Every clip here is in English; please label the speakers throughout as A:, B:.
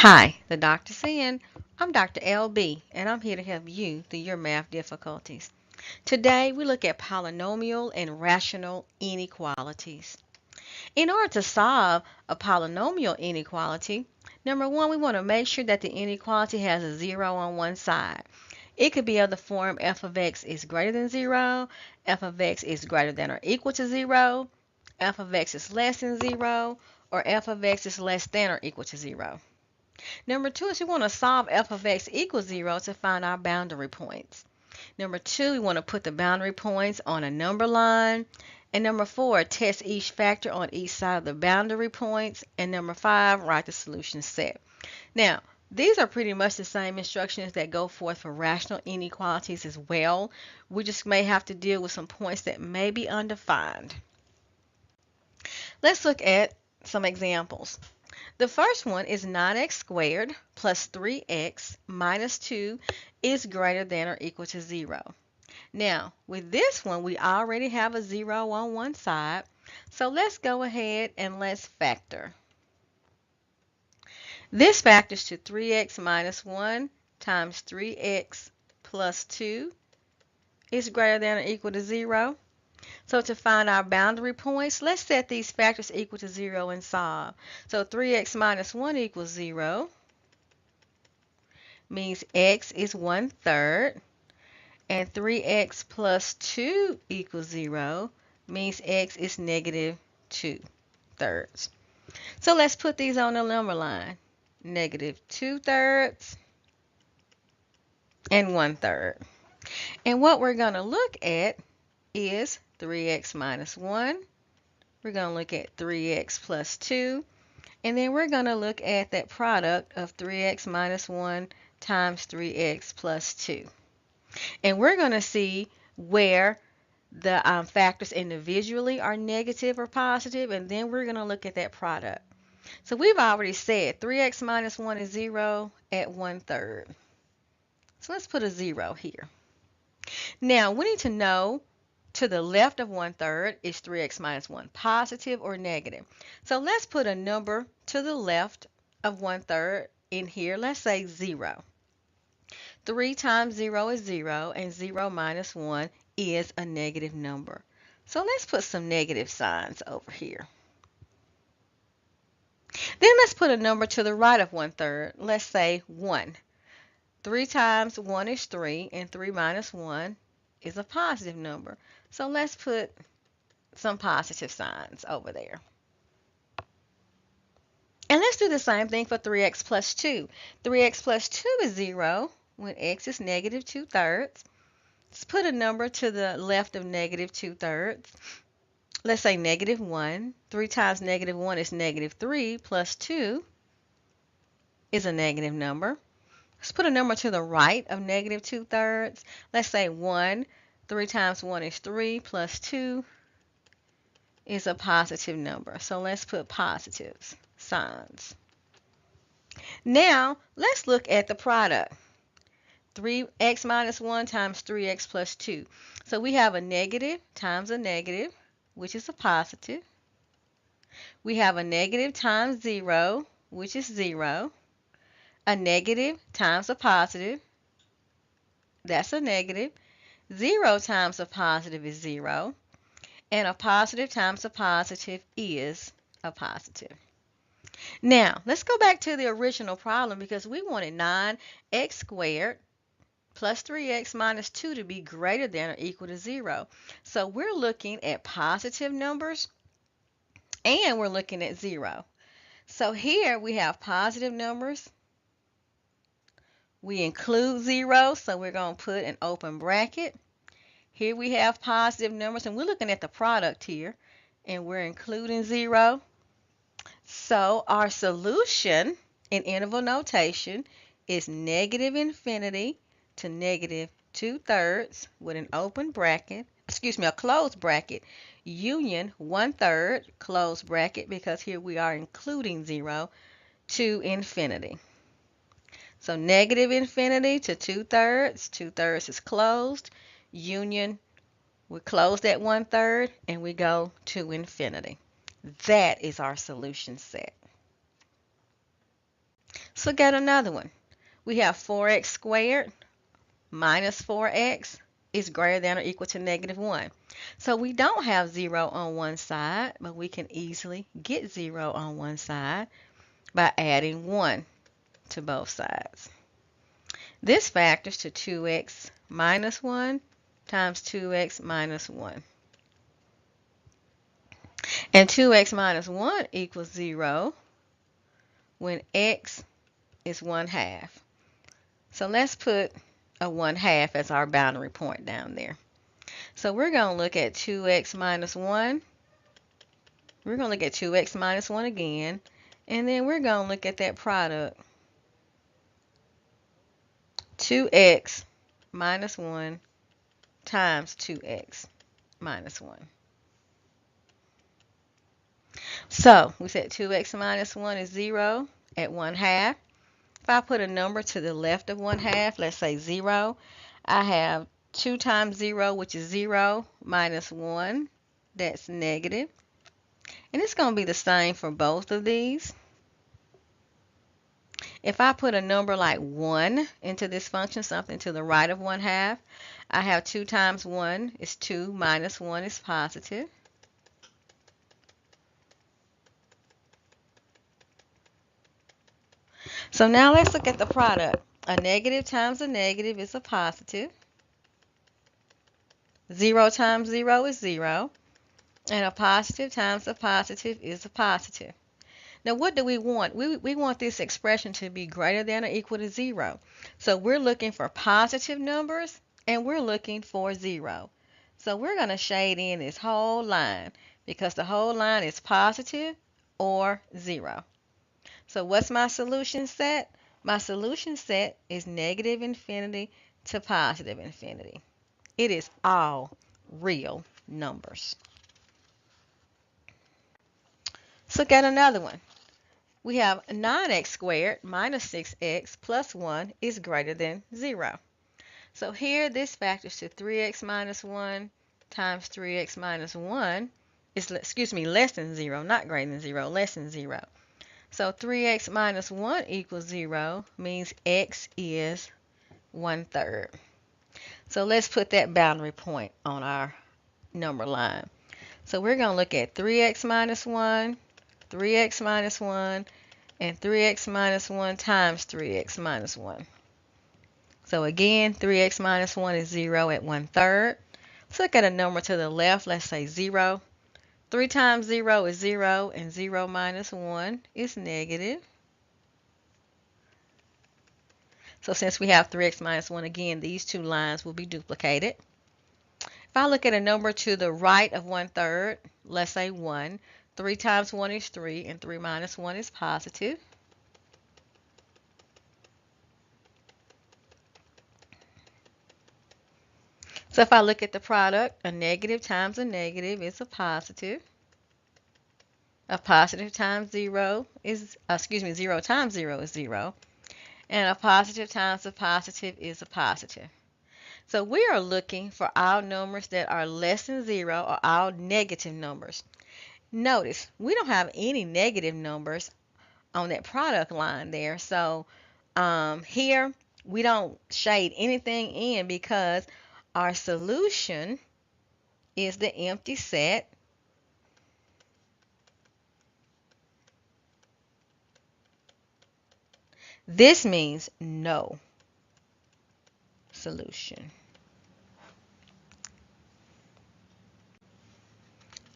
A: Hi, the doctor's in. I'm Dr. LB, and I'm here to help you through your math difficulties. Today, we look at polynomial and rational inequalities. In order to solve a polynomial inequality, number one, we want to make sure that the inequality has a zero on one side. It could be of the form f of x is greater than 0, f of x is greater than or equal to 0, f of x is less than 0, or f of x is less than or equal to 0. Number two is we want to solve f of x equals 0 to find our boundary points. Number two, we want to put the boundary points on a number line. And number four, test each factor on each side of the boundary points. And number five, write the solution set. Now, these are pretty much the same instructions that go forth for rational inequalities as well. We just may have to deal with some points that may be undefined. Let's look at some examples. The first one is 9x squared plus 3x minus 2 is greater than or equal to 0. Now, with this one, we already have a 0 on one side, so let's go ahead and let's factor. This factors to 3x minus 1 times 3x plus 2 is greater than or equal to 0. So to find our boundary points, let's set these factors equal to 0 and solve. So 3x minus 1 equals 0, means x is 1/3, and 3x plus 2 equals 0, means x is negative 2/3. So let's put these on the number line. Negative 2/3 and 1/3. And what we're going to look at is 3x minus 1. We're going to look at 3x plus 2. And then we're going to look at that product of 3x minus 1 times 3x plus 2. And we're going to see where the factors individually are negative or positive, and then we're going to look at that product. So we've already said 3x minus 1 is 0 at 1/3. So let's put a 0 here. Now we need to know to the left of 1/3 is 3x minus 1 positive or negative. So let's put a number to the left of 1/3 in here. Let's say 0. 3 times 0 is 0, and 0 minus 1 is a negative number. So let's put some negative signs over here. Then let's put a number to the right of 1/3. Let's say 1. 3 times 1 is 3, and 3 minus 1 is a positive number. So let's put some positive signs over there. And let's do the same thing for 3x plus 2. 3x plus 2 is 0 when x is negative 2/3. Let's put a number to the left of negative 2/3. Let's say negative 1. 3 times negative 1 is negative 3, plus 2 is a negative number. Let's put a number to the right of negative 2/3. Let's say 1. 3 times 1 is 3, plus 2 is a positive number. So let's put positive signs. Now, let's look at the product. 3x minus 1 times 3x plus 2. So we have a negative times a negative, which is a positive. We have a negative times 0, which is 0. A negative times a positive, that's a negative. 0 times a positive is 0. And a positive times a positive is a positive. Now, let's go back to the original problem because we wanted 9x squared plus 3x minus 2 to be greater than or equal to 0. So we're looking at positive numbers and we're looking at 0. So here we have positive numbers. We include 0, so we're going to put an open bracket. Here we have positive numbers, and we're looking at the product here, and we're including 0. So our solution in interval notation is negative infinity to negative 2/3 with an open bracket, a closed bracket, union 1/3, closed bracket, because here we are including 0, to infinity. So negative infinity to 2/3, 2/3 is closed, union, we closed at 1/3, and we go to infinity. That is our solution set. So get another one. We have 4x squared minus 4x is greater than or equal to -1. So we don't have 0 on one side, but we can easily get 0 on one side by adding 1 to both sides. This factors to 2x minus 1 times 2x minus 1. And 2x minus 1 equals 0 when x is 1/2. So let's put a 1/2 as our boundary point down there. So we're going to look at 2x minus 1. We're going to look at 2x minus 1 again. And then we're going to look at that product. 2x minus 1 times 2x minus 1. So we said 2x minus 1 is 0 at 1/2. If I put a number to the left of 1/2, let's say 0, I have 2 times 0, which is 0, minus 1, that's negative. And it's going to be the same for both of these. If I put a number like 1 into this function, something to the right of 1/2, I have 2 times 1 is 2, minus 1 is positive. So now let's look at the product. A negative times a negative is a positive. 0 times 0 is 0. And a positive times a positive is a positive. Now what do we want? We want this expression to be greater than or equal to 0. So we're looking for positive numbers and we're looking for 0. So we're going to shade in this whole line because the whole line is positive or 0. So what's my solution set? My solution set is negative infinity to positive infinity. It is all real numbers. Let's look at another one. We have 9x squared minus 6x plus 1 is greater than 0. So here this factors to 3x minus 1 times 3x minus 1 is, less than 0, not greater than 0, less than 0. So 3x minus 1 equals 0 means x is 1/3. So let's put that boundary point on our number line. So we're going to look at 3x minus 1, 3x minus 1, and 3x minus 1 times 3x minus 1. So again, 3x minus 1 is 0 at 1/3. Let's look at a number to the left. Let's say 0. 3 times 0 is 0, and 0 minus 1 is negative. So since we have 3x minus 1, again, these two lines will be duplicated. If I look at a number to the right of 1/3, let's say 1. 3 times 1 is 3, and 3 minus 1 is positive. So if I look at the product, a negative times a negative is a positive. A positive times 0 is, 0 times 0 is 0. And a positive times a positive is a positive. So we are looking for all numbers that are less than 0 or all negative numbers. Notice, we don't have any negative numbers on that product line there. So here, we don't shade anything in because our solution is the empty set. This means no solution.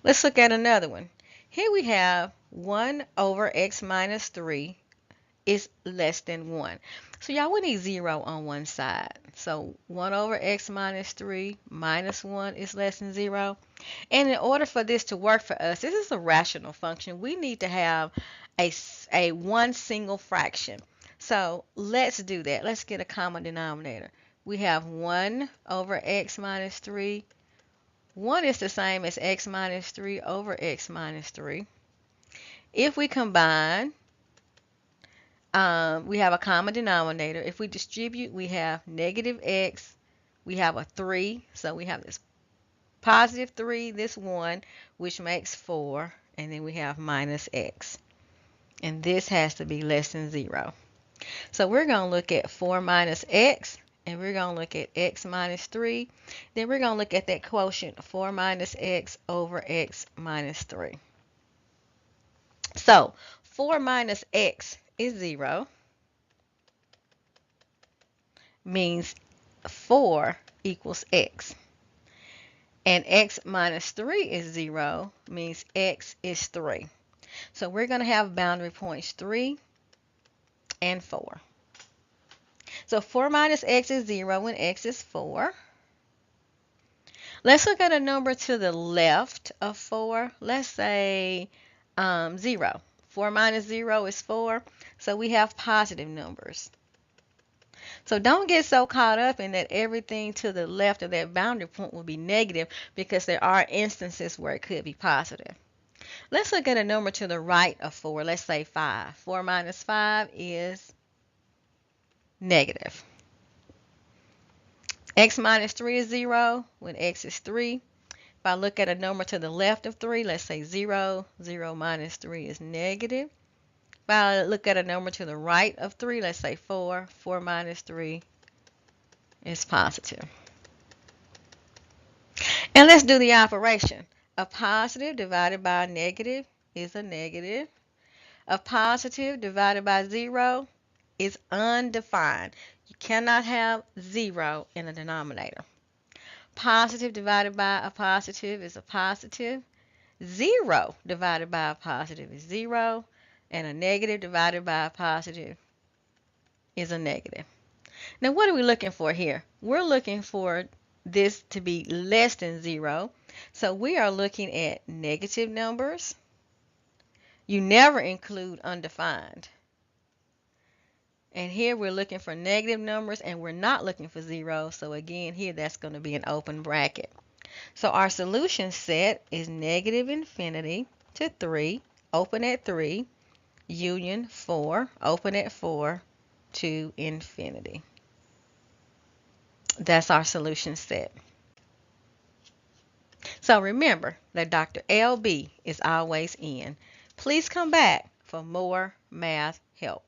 A: Let's look at another one. Here we have 1 over x minus 3 is less than 1. So y'all, we need 0 on one side. So 1 over x minus 3 minus 1 is less than 0. And in order for this to work for us, this is a rational function. We need to have a one single fraction. So let's do that. Let's get a common denominator. We have 1 over x minus 3. 1 is the same as x minus 3 over x minus 3. If we combine, we have a common denominator. If we distribute, we have negative x. We have a 3. So we have this positive 3, this 1, which makes 4. And then we have minus x. And this has to be less than 0. So we're going to look at 4 minus x, and we're going to look at x minus 3. Then we're going to look at that quotient, 4 minus x over x minus 3. So 4 minus x is 0, means 4 equals x. And x minus 3 is 0, means x is 3. So we're going to have boundary points 3 and 4. So 4 minus x is 0 when x is 4. Let's look at a number to the left of 4. Let's say 0. 4 minus 0 is 4. So we have positive numbers. So don't get so caught up in that everything to the left of that boundary point will be negative, because there are instances where it could be positive. Let's look at a number to the right of 4. Let's say 5. 4 minus 5 is negative. X minus 3 is 0 when x is 3. If I look at a number to the left of 3, let's say 0. 0 minus 3 is negative. If I look at a number to the right of 3, let's say 4. 4 minus 3 is positive. And let's do the operation. A positive divided by a negative is a negative. A positive divided by 0 is undefined. You cannot have 0 in the denominator. Positive divided by a positive is a positive. 0 divided by a positive is 0. And a negative divided by a positive is a negative. Now what are we looking for here? We're looking for this to be less than 0. So we are looking at negative numbers. You never include undefined. And here we're looking for negative numbers, and we're not looking for 0. So again, here that's going to be an open bracket. So our solution set is negative infinity to 3, open at 3, union 4, open at 4, to infinity. That's our solution set. So remember that Dr. LB is always in. Please come back for more math help.